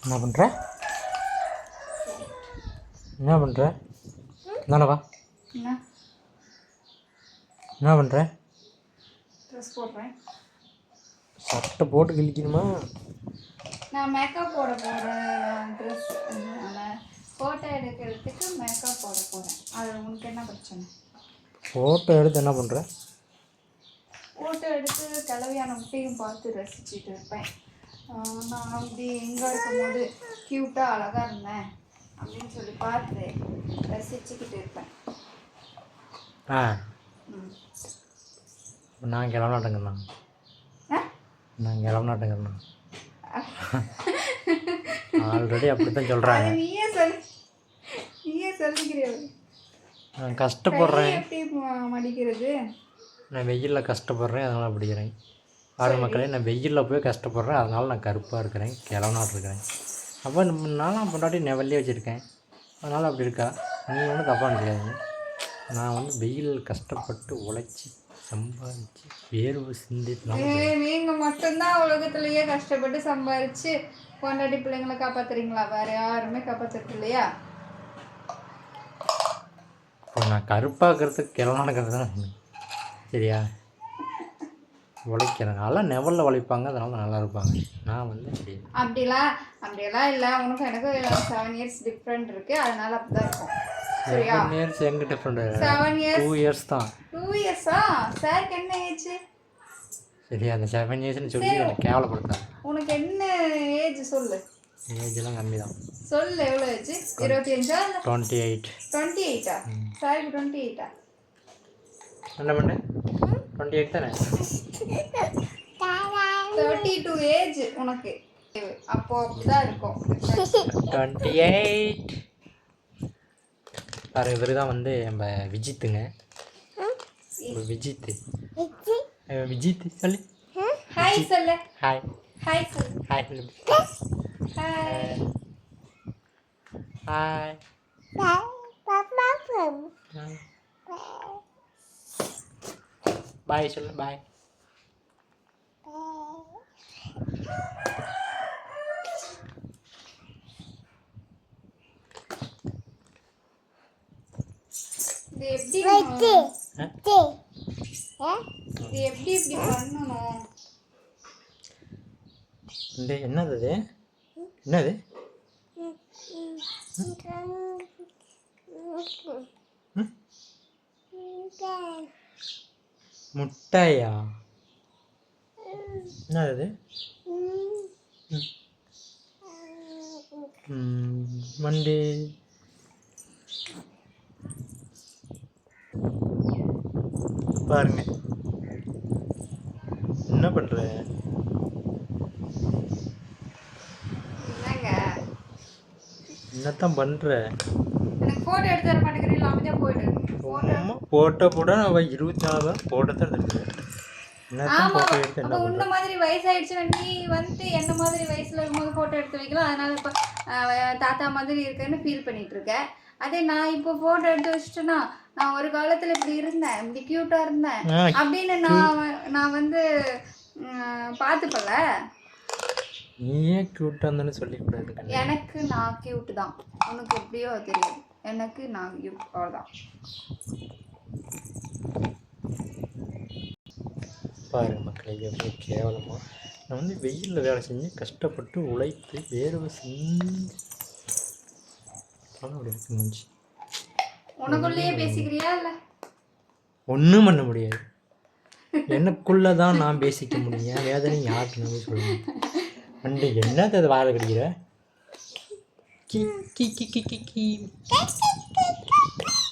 என்ன பண்ணுற? என்ன பண்ணுற? என்னவா என்ன பண்ணுற? ட்ரெஸ் போடுறேன். சட்டை போட்டு கிழிக்கணுமா? நான் மேக்கப் போட போகிறேன். ட்ரெஸ் ஃபோட்டோ எடுக்கிறதுக்கு மேக்கப் போட போகிறேன். அது உனக்கு என்ன பிரச்சனை? ஃபோட்டோ எடுத்து என்ன பண்ணுற? ஃபோட்டோ எடுத்து கிளவியான முட்டையும் பார்த்து ரசிச்சுட்டு இருப்பேன். நான் அப்படி எங்கே இருக்கும்போது க்யூட்டாக அழகாக இருந்தேன் அப்படின்னு சொல்லி பார்த்து ரசிச்சுக்கிட்டு இருப்பேன். நான் கிளம்பனாட்டேங்கண்ணா. நான் கிளம்பனாட்டேங்கண்ணா. ஆல்ரெடி அப்படி தான் சொல்கிறாங்க. நீயே சொல்லிக்கிறிய. நான் கஷ்டப்படுறேன். எப்படி மடிக்கிறது? நான் வெயிலில் கஷ்டப்படுறேன், அதனால் அப்படிக்கிறேன். ஆறு மக்களே, நான் வெயிலில் போய் கஷ்டப்படுறேன், அதனால் நான் கருப்பாக இருக்கிறேன், கிளவனாட்டு இருக்கிறேன். அப்போ நானும் பொண்டாட்டி நெவல்லே வச்சுருக்கேன், அதனால் அப்படி இருக்கா. நீ ஒன்றும் தப்பாக நினைக்காதீங்க. நான் வந்து வெயில் கஷ்டப்பட்டு உழைச்சி சம்பாதிச்சு வேர்வை சிந்திட்டு நீங்கள் மட்டும்தான் உலகத்துலேயே கஷ்டப்பட்டு சம்பாதிச்சு பொண்டாட்டி பிள்ளைங்களை காப்பாற்றுறீங்களா? வேறு யாருமே காப்பாற்றுறது இல்லையா? இப்போ நான் கருப்பாக்கிறதுக்கு கிளவனாக்கிறது தான் சரியா? உழைக்கிறேன், நல்லா நெவலில் உழைப்பாங்க, அதனால நல்லா இருப்பாங்க. நான் வந்து அப்படிலாம் இல்லை. உனக்கு எனக்கு 7 years டிஃப்ரெண்ட் இருக்கு, அதனால அப்படிதான் இருக்கும். சரியா? 7 years எங்க டிஃப்ரெண்ட்? 7 years 2 years தான். 2 years-ஆ? சாருக்கு என்ன ஏஜ்? சரியா, அந்த 7 yearsன்னு சொல்லி எனக்கு கேவலப்படுத்தாங்க. உனக்கு என்ன ஏஜ் சொல்லு. ஏஜ்லாம் கம்மி தான். சொல்லு, எவ்வளோ ஏஜ்? 25-ஆ? 28. 28-ஆ? சாருக்கு 28-ஆ? என்ன பண்ண? 28 தானே? 32 ஏஜ் உனக்கு. அப்போ அப்படிதான் இருக்கும். 28. பாரு, இவர் தான் வந்து நம்ம விஜித்துங்க. விஜித்து சொல்லு. ஹாய் சொல்லு. ஹாய். ஹாய் சொல்லு. ஹாய் சொல்லு. ஹாய். ஹாய். பாய் சொல்லு. பாய். இது எப்படி இப்படி பண்ணணும்? என்னது இது? என்னது? முட்டையா? என்னது? மண்டி பாருங்க, என்ன பண்ற? என்னத்தான் பண்ற? எனக்கு போட்டோ எடுத்து தர மாட்டேங்கிறீங்களா? அமைதியா போயிடு. போட்டோ போட அவ 24 தான் போட்டோ தான் எடுத்துருக்கேன். என்னத்தான் போட்டோ எடுத்து என்ன? உன்ன மாதிரி வயசாயிடுச்சுன்னா நீ வந்து என்ன மாதிரி வயசுல இருக்கும்போது போட்டோ எடுத்து வைக்கலாம், அதனால இப்போ தாத்தா மாதிரி இருக்குன்னு ஃபீல் பண்ணிட்டு இருக்க. அதே நான் இப்போ போட்டோ எடுத்து வச்சுட்டேன்னா நான் ஒரு காலத்துல இப்படி இருந்தேன், இப்படி கியூட்டா இருந்தேன் அப்படின்னு நான் வந்து பார்த்துப்பல. நீயே கியூட்டா இருந்தானே சொல்லிக்கூடாது. எனக்கு நான் கியூட் தான், உனக்கு எப்படியோ தெரியும். எனக்கு நான் கியூட், அவ்வளோதான். பாருங்க மக்களே, எவ்வளோ கேவலமா நான் வந்து வெயிலில் வேலை செஞ்சு கஷ்டப்பட்டு உழைத்து வேர்வை செஞ்சு அப்படி இருக்கு மூஞ்சி. உனக்குள்ளேயே பேசிக்கிறியா? இல்லை, ஒன்றும் பண்ண முடியாது. எனக்குள்ளே தான் நான் பேசிக்க முடியும். வேதனை யாருக்கு நான் சொல்லுவேன். அண்டு என்னது அதை வாழை கடிக்கிற? கி கி கி கி கி